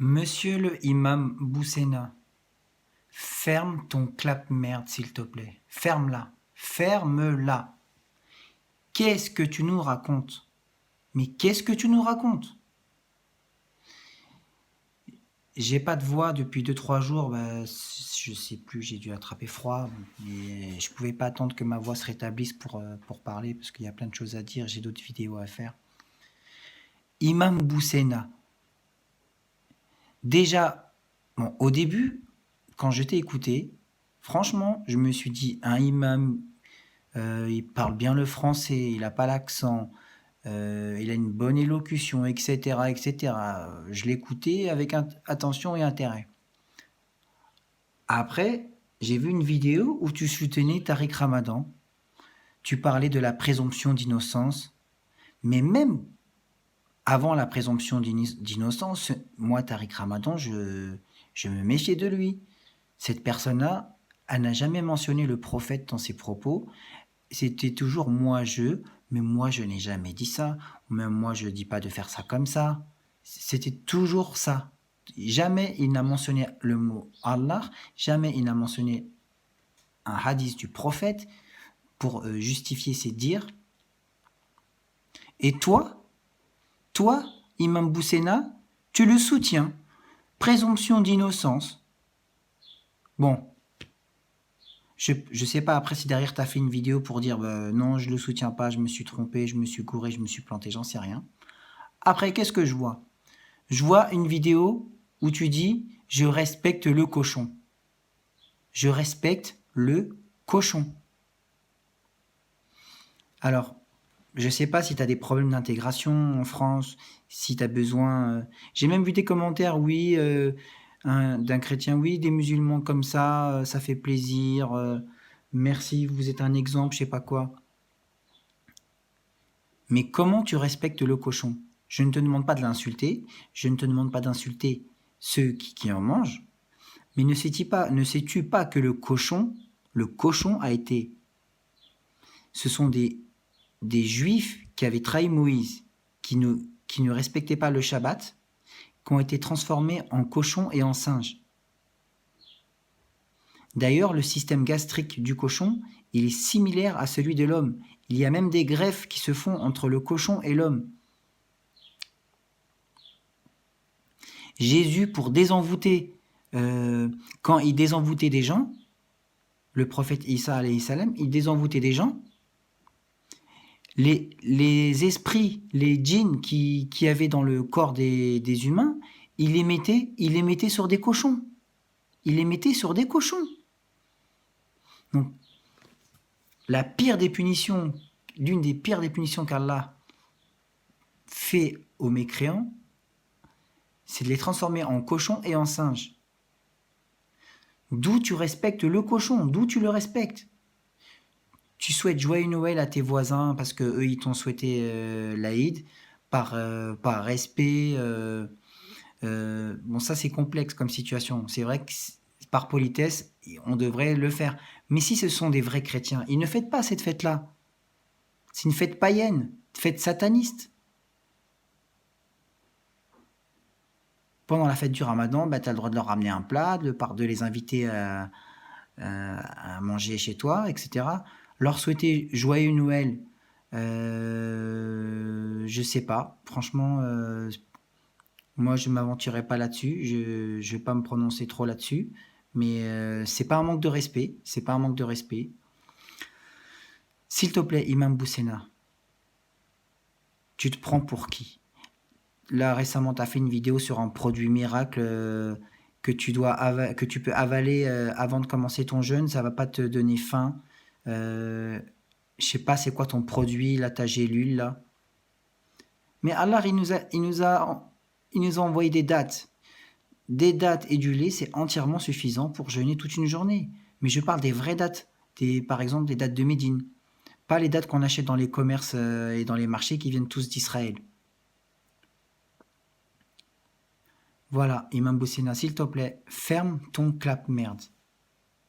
Monsieur le imam Boussena, ferme ton clap-merde s'il te plaît. Ferme-la. Ferme-la. Qu'est-ce que tu nous racontes? Mais qu'est-ce que tu nous racontes? J'ai pas de voix depuis 2-3 jours, je sais plus, j'ai dû attraper froid, mais je pouvais pas attendre que ma voix se rétablisse pour parler, parce qu'il y a plein de choses à dire, j'ai d'autres vidéos à faire. Imam Boussena, déjà, bon, au début, quand je t'ai écouté, franchement, je me suis dit, un imam, il parle bien le français, il n'a pas l'accent, il a une bonne élocution, etc., etc. Je l'écoutais avec attention et intérêt. Après, j'ai vu une vidéo où tu soutenais Tariq Ramadan. Tu parlais de la présomption d'innocence. Mais même avant la présomption d'innocence, moi, Tariq Ramadan, je me méfiais de lui. Cette personne-là, elle n'a jamais mentionné le prophète dans ses propos. C'était toujours moi-je, mais moi, je n'ai jamais dit ça. Ou même moi, je ne dis pas de faire ça comme ça. C'était toujours ça. Jamais il n'a mentionné le mot Allah, jamais il n'a mentionné un hadith du prophète pour justifier ses dires. Et toi, Imam Boussena, tu le soutiens. Présomption d'innocence. Bon, je sais pas après si derrière tu as fait une vidéo pour dire non, je le soutiens pas, je me suis trompé, je me suis gouré, je me suis planté, j'en sais rien. Après, qu'est-ce que je vois? Je vois une vidéo où tu dis je respecte le cochon. Je respecte le cochon. Alors, je sais pas si tu as des problèmes d'intégration en France, si tu as besoin. J'ai même vu des commentaires, oui, d'un chrétien, oui, des musulmans comme ça, ça fait plaisir. Merci, vous êtes un exemple, je sais pas quoi. Mais comment tu respectes le cochon? Je ne te demande pas de l'insulter, je ne te demande pas d'insulter ceux qui en mangent, mais ne sais-tu pas que le cochon a été. Ce sont des juifs qui avaient trahi Moïse, qui ne respectaient pas le Shabbat, qui ont été transformés en cochons et en singes. D'ailleurs, le système gastrique du cochon, il est similaire à celui de l'homme. Il y a même des greffes qui se font entre le cochon et l'homme. Jésus, pour désenvoûter, quand il désenvoûtait des gens, le prophète Isa alayhi salam, il désenvoûtait des gens, les esprits, les djinns qui avaient dans le corps des humains, il les mettait sur des cochons. Il les mettait sur des cochons. Donc, l'une des pires des punitions qu'Allah fait aux mécréants, c'est de les transformer en cochons et en singes. D'où tu respectes le cochon, d'où tu le respectes. Tu souhaites joyeux Noël à tes voisins parce que eux ils t'ont souhaité l'Aïd par respect. Bon, ça c'est complexe comme situation. C'est vrai que par politesse, on devrait le faire. Mais si ce sont des vrais chrétiens, ils ne fêtent pas cette fête-là. C'est une fête païenne, une fête sataniste. Pendant la fête du Ramadan, tu as le droit de leur ramener un plat, de les inviter à manger chez toi, etc. Leur souhaiter joyeux Noël, je sais pas. Franchement, moi je m'aventurerai pas là-dessus. Je vais pas me prononcer trop là-dessus. Mais c'est pas un manque de respect. C'est pas un manque de respect. S'il te plaît, Imam Boussena, tu te prends pour qui? Là, récemment, tu as fait une vidéo sur un produit miracle que tu peux avaler avant de commencer ton jeûne. Ça va pas te donner faim. Je sais pas c'est quoi ton produit, là, ta gélule, là. Mais Allah, il nous a envoyé des dates. Des dates et du lait, c'est entièrement suffisant pour jeûner toute une journée. Mais je parle des vraies dates. Par exemple, des dates de Médine. Pas les dates qu'on achète dans les commerces et dans les marchés qui viennent tous d'Israël. Voilà, Imam Boussena, s'il te plaît, ferme ton clap merde.